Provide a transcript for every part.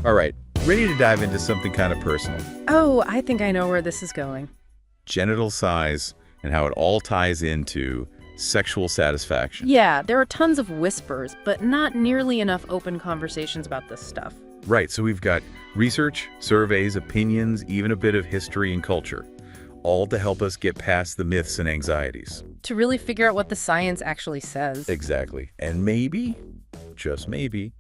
All right, ready to dive into something kind of personal. Oh, I think I know where this is going. Genital size and how it all ties into sexual satisfaction. Yeah, there are tons of whispers, but not nearly enough open conversations about this stuff. Right, so we've got research, surveys, opinions, even a bit of history and culture, all to help us get past the myths and anxieties. To really figure out what the science actually says. Exactly. And maybe, just maybe,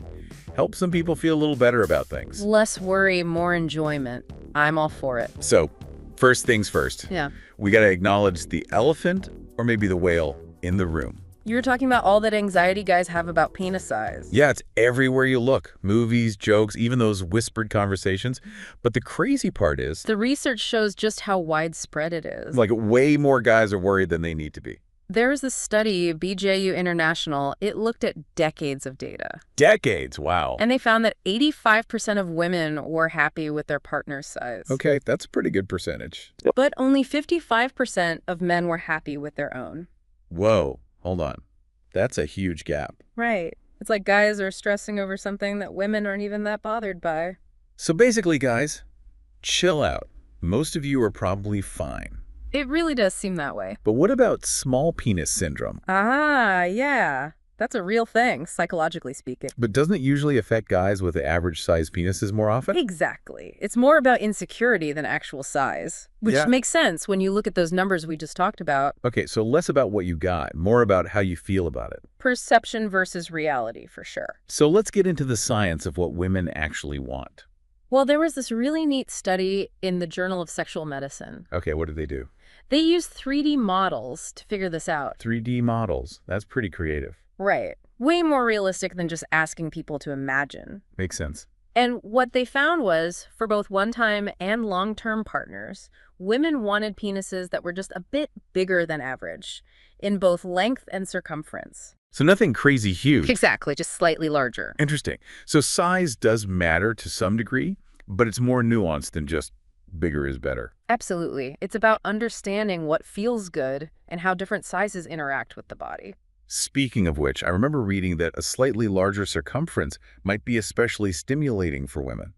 help some people feel a little better about things. Less worry, more enjoyment. I'm all for it. So, first things first. Yeah. We got to acknowledge the elephant, or maybe the whale, in the room. You're talking about all that anxiety guys have about penis size. Yeah, it's everywhere you look. Movies, jokes, even those whispered conversations. But the crazy part is, The research shows just how widespread it is. like, way more guys are worried than they need to be. There's this study, BJU International, it looked at decades of data. Decades, wow. And they found that 85% of women were happy with their partner's size. Okay, that's a pretty good percentage. But only 55% of men were happy with their own. Whoa, hold on. That's a huge gap. Right. It's like guys are stressing over something that women aren't even that bothered by. So basically, guys, chill out. Most of you are probably fine. It really does seem that way. But what about small penis syndrome? Ah, yeah. That's a real thing, psychologically speaking. But doesn't it usually affect guys with average size penises more often? Exactly. It's more about insecurity than actual size, which Yeah. makes sense when you look at those numbers we just talked about. Okay, so less about what you got, more about how you feel about it. Perception versus reality, for sure. So let's get into the science of what women actually want. Well, there was this really neat study in the Journal of Sexual Medicine. Okay, what did they do? They used 3D models to figure this out. 3D models. That's pretty creative. Right. Way more realistic than just asking people to imagine. Makes sense. And what they found was, for both one-time and long-term partners, women wanted penises that were just a bit bigger than average, in both length and circumference. So nothing crazy huge. Exactly, just slightly larger. Interesting. So size does matter to some degree, but it's more nuanced than just bigger is better. Absolutely. It's about understanding what feels good and how different sizes interact with the body. Speaking of which, I remember reading that a slightly larger circumference might be especially stimulating for women.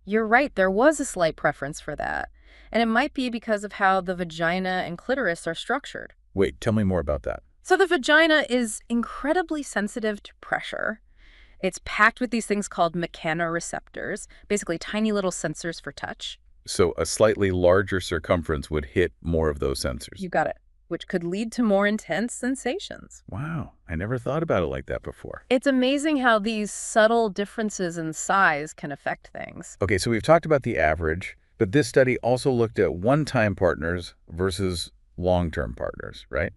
You're right, there was a slight preference for that. And it might be because of how the vagina and clitoris are structured. Wait, tell me more about that. So the vagina is incredibly sensitive to pressure. It's packed with these things called mechanoreceptors, basically tiny little sensors for touch. So a slightly larger circumference would hit more of those sensors. You got it. Which could lead to more intense sensations. Wow, I never thought about it like that before. It's amazing how these subtle differences in size can affect things. Okay, so we've talked about the average, but this study also looked at one-time partners versus long-term partners, right?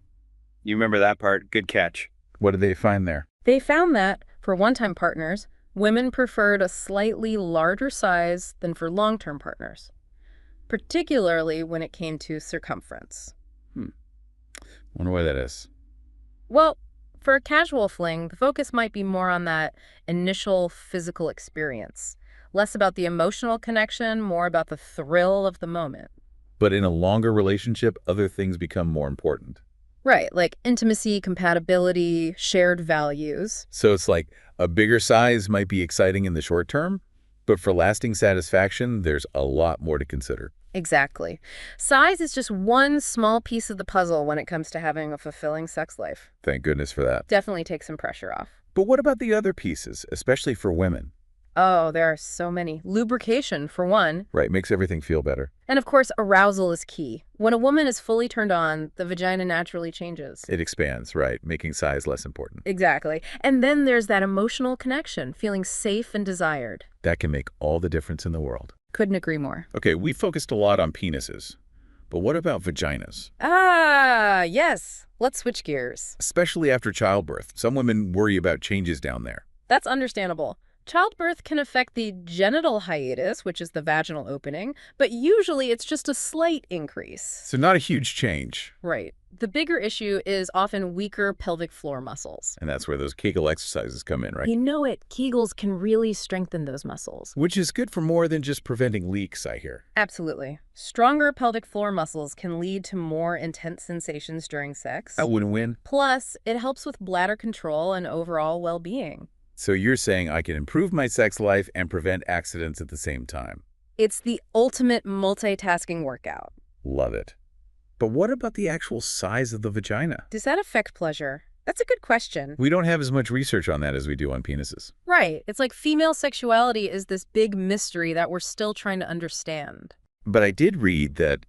You remember that part. Good catch. What did they find there? They found that, for one-time partners, women preferred a slightly larger size than for long-term partners, particularly when it came to circumference. Wonder why that is. Well, for a casual fling, the focus might be more on that initial physical experience, less about the emotional connection, more about the thrill of the moment. But in a longer relationship, other things become more important. Right, like intimacy, compatibility, shared values. So it's like a bigger size might be exciting in the short term, but for lasting satisfaction, there's a lot more to consider. Exactly. Size is just one small piece of the puzzle when it comes to having a fulfilling sex life. Thank goodness for that. Definitely take some pressure off. But what about the other pieces, especially for women? Oh, there are so many. Lubrication, for one. Right, makes everything feel better. And of course, arousal is key. When a woman is fully turned on, the vagina naturally changes. It expands, right, making size less important. Exactly. And then there's that emotional connection, feeling safe and desired. That can make all the difference in the world. Couldn't agree more. Okay, we focused a lot on penises, but what about vaginas? Ah, yes. Let's switch gears. Especially after childbirth. Some women worry about changes down there. That's understandable. Childbirth can affect the genital hiatus, which is the vaginal opening, but usually it's just a slight increase. So not a huge change. Right. The bigger issue is often weaker pelvic floor muscles. And that's where those Kegel exercises come in, right? You know it. Kegels can really strengthen those muscles. Which is good for more than just preventing leaks, I hear. Absolutely. Stronger pelvic floor muscles can lead to more intense sensations during sex. A win-win. Plus, it helps with bladder control and overall well-being. So you're saying I can improve my sex life and prevent accidents at the same time. It's the ultimate multitasking workout. Love it. But what about the actual size of the vagina? Does that affect pleasure? That's a good question. We don't have as much research on that as we do on penises. Right. It's like female sexuality is this big mystery that we're still trying to understand. But I did read that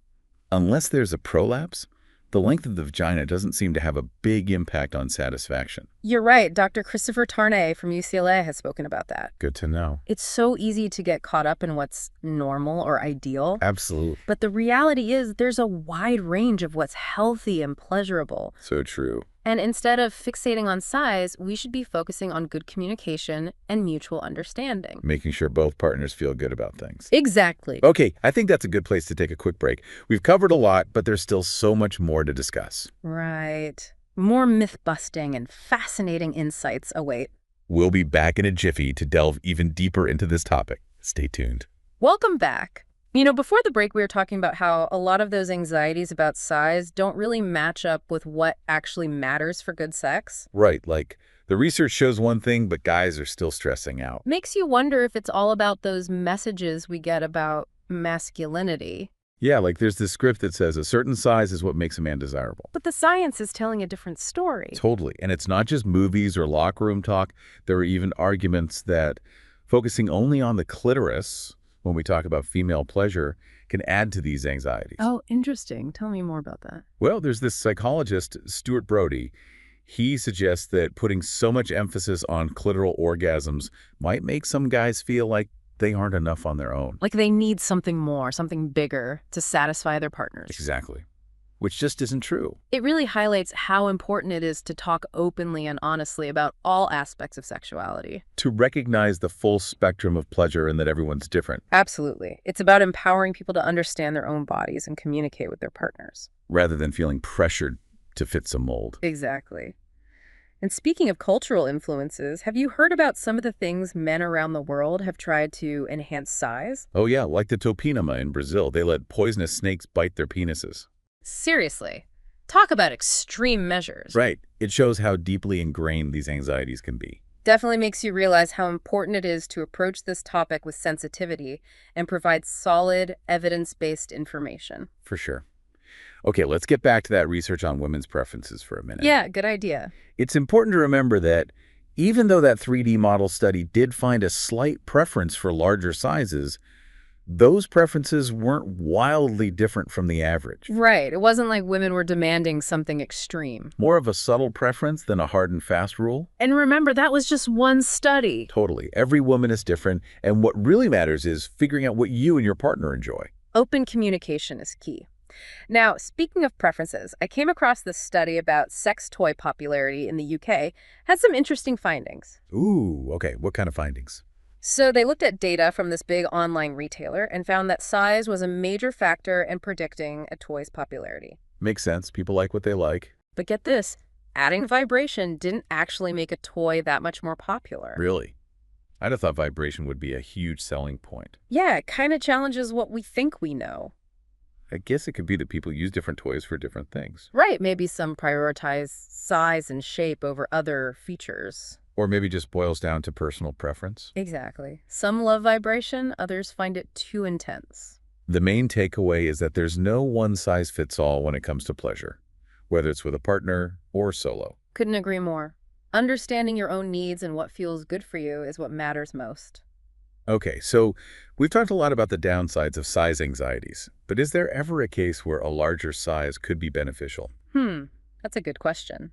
unless there's a prolapse, the length of the vagina doesn't seem to have a big impact on satisfaction. You're right. Dr. Christopher Tarnay from UCLA has spoken about that. Good to know. It's so easy to get caught up in what's normal or ideal. Absolutely. But the reality is there's a wide range of what's healthy and pleasurable. So true. And instead of fixating on size, we should be focusing on good communication and mutual understanding. Making sure both partners feel good about things. Exactly. Okay, I think that's a good place to take a quick break. We've covered a lot, but there's still so much more to discuss. Right. More myth-busting and fascinating insights await. We'll be back in a jiffy to delve even deeper into this topic. Stay tuned. Welcome back. Before the break, we were talking about how a lot of those anxieties about size don't really match up with what actually matters for good sex. Right, like the research shows one thing, but guys are still stressing out. Makes you wonder if it's all about those messages we get about masculinity. Yeah, like there's this script that says a certain size is what makes a man desirable. But the science is telling a different story. Totally. And it's not just movies or locker room talk. There are even arguments that focusing only on the clitoris when we talk about female pleasure can add to these anxieties. Oh, interesting. Tell me more about that. Well, there's this psychologist, Stuart Brody. He suggests that putting so much emphasis on clitoral orgasms might make some guys feel like they aren't enough on their own. Like they need something more, something bigger to satisfy their partners. Exactly. Which just isn't true. It really highlights how important it is to talk openly and honestly about all aspects of sexuality. To recognize the full spectrum of pleasure and that everyone's different. Absolutely. It's about empowering people to understand their own bodies and communicate with their partners. Rather than feeling pressured to fit some mold. Exactly. And speaking of cultural influences, have you heard about some of the things men around the world have tried to enhance size? Oh yeah, like the topinama in Brazil. They let poisonous snakes bite their penises. Seriously. Talk about extreme measures. Right. It shows how deeply ingrained these anxieties can be. Definitely makes you realize how important it is to approach this topic with sensitivity and provide solid, evidence-based information. For sure. Okay, let's get back to that research on women's preferences for a minute. Yeah, good idea. It's important to remember that even though that 3D model study did find a slight preference for larger sizes, those preferences weren't wildly different from the average. Right. It wasn't like women were demanding something extreme. More of a subtle preference than a hard and fast rule. And remember, that was just one study. Totally. Every woman is different, and what really matters is figuring out what you and your partner enjoy. Open communication is key. Now, speaking of preferences, I came across this study about sex toy popularity in the UK. Had some interesting findings. Ooh, okay. What kind of findings? So they looked at data from this big online retailer and found that size was a major factor in predicting a toy's popularity. Makes sense. People like what they like. But get this, adding vibration didn't actually make a toy that much more popular. Really? I'd have thought vibration would be a huge selling point. Yeah, it kind of challenges what we think we know. I guess it could be that people use different toys for different things. Right, maybe some prioritize size and shape over other features. Or maybe just boils down to personal preference. Exactly. Some love vibration, others find it too intense. The main takeaway is that there's no one-size-fits-all when it comes to pleasure, whether it's with a partner or solo. Couldn't agree more. Understanding your own needs and what feels good for you is what matters most. Okay, so we've talked a lot about the downsides of size anxieties, but is there ever a case where a larger size could be beneficial? That's a good question.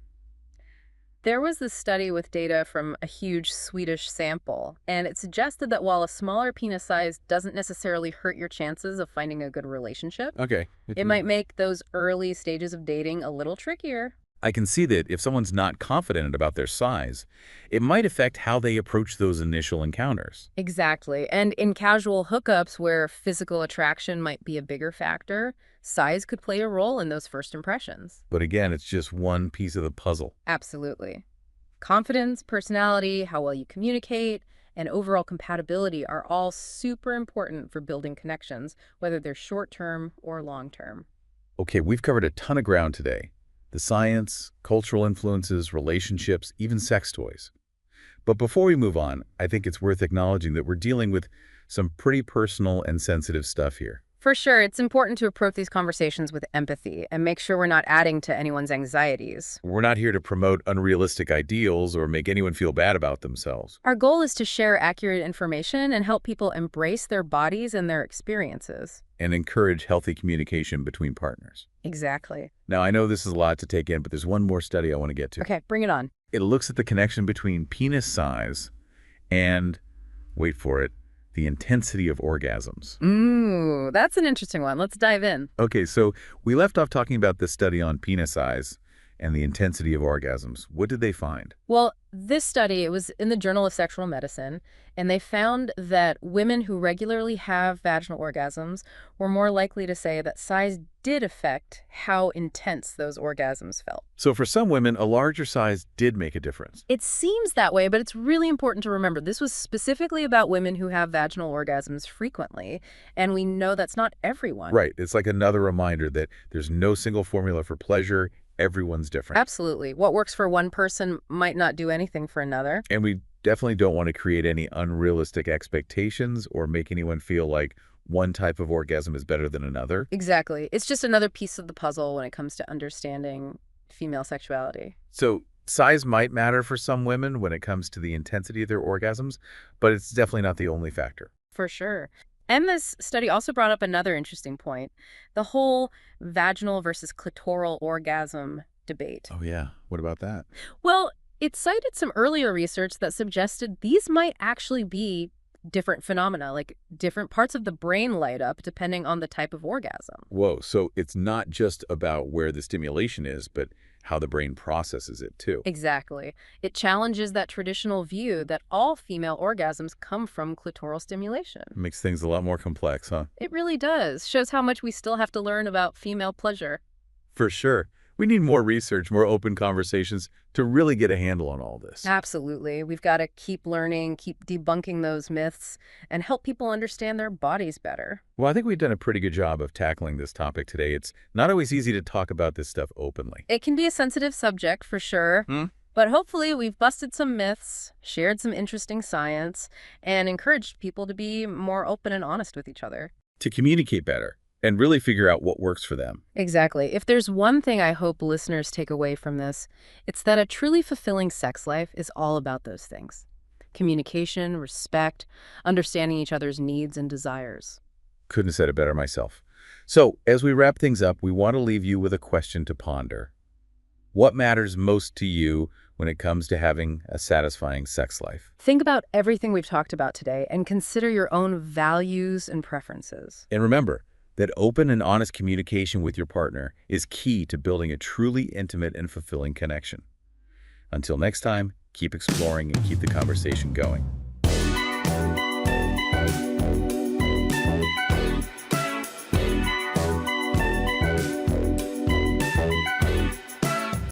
There was this study with data from a huge Swedish sample, and it suggested that while a smaller penis size doesn't necessarily hurt your chances of finding a good relationship, Okay. it might make those early stages of dating a little trickier. I can see that if someone's not confident about their size, it might affect how they approach those initial encounters. Exactly. And in casual hookups where physical attraction might be a bigger factor, size could play a role in those first impressions. But again, it's just one piece of the puzzle. Absolutely. Confidence, personality, how well you communicate, and overall compatibility are all super important for building connections, whether they're short-term or long-term. Okay, we've covered a ton of ground today. The science, cultural influences, relationships, even sex toys. But before we move on, I think it's worth acknowledging that we're dealing with some pretty personal and sensitive stuff here. For sure, it's important to approach these conversations with empathy and make sure we're not adding to anyone's anxieties. We're not here to promote unrealistic ideals or make anyone feel bad about themselves. Our goal is to share accurate information and help people embrace their bodies and their experiences. And encourage healthy communication between partners. Exactly. Now, I know this is a lot to take in, but there's one more study I want to get to. Okay, bring it on. It looks at the connection between penis size and, wait for it, the intensity of orgasms. Ooh, that's an interesting one. Let's dive in. Okay, so we left off talking about this study on penis size and the intensity of orgasms. What did they find? Well, this study, it was in the Journal of Sexual Medicine, and they found that women who regularly have vaginal orgasms were more likely to say that size did affect how intense those orgasms felt. So for some women, a larger size did make a difference. It seems that way, but it's really important to remember this was specifically about women who have vaginal orgasms frequently, and we know that's not everyone. Right. It's like another reminder that there's no single formula for pleasure. Everyone's different. Absolutely. What works for one person might not do anything for another. And we definitely don't want to create any unrealistic expectations or make anyone feel like one type of orgasm is better than another. Exactly. It's just another piece of the puzzle when it comes to understanding female sexuality. So size might matter for some women when it comes to the intensity of their orgasms, but it's definitely not the only factor. For sure. And this study also brought up another interesting point, the whole vaginal versus clitoral orgasm debate. Oh, yeah. What about that? Well, it cited some earlier research that suggested these might actually be different phenomena, like different parts of the brain light up depending on the type of orgasm. Whoa. So it's not just about where the stimulation is, but how the brain processes it, too. Exactly. It challenges that traditional view that all female orgasms come from clitoral stimulation. Makes things a lot more complex, huh? It really does. Shows how much we still have to learn about female pleasure. For sure. We need more research, more open conversations to really get a handle on all this. Absolutely. We've got to keep learning, keep debunking those myths, and help people understand their bodies better. Well, I think we've done a pretty good job of tackling this topic today. It's not always easy to talk about this stuff openly. It can be a sensitive subject, for sure. But hopefully we've busted some myths, shared some interesting science, and encouraged people to be more open and honest with each other. To communicate better and really figure out what works for them. Exactly. If there's one thing I hope listeners take away from this, it's that a truly fulfilling sex life is all about those things. Communication, respect, understanding each other's needs and desires. Couldn't have said it better myself. So, as we wrap things up, we want to leave you with a question to ponder. What matters most to you when it comes to having a satisfying sex life? Think about everything we've talked about today and consider your own values and preferences. And remember that open and honest communication with your partner is key to building a truly intimate and fulfilling connection. Until next time, keep exploring and keep the conversation going.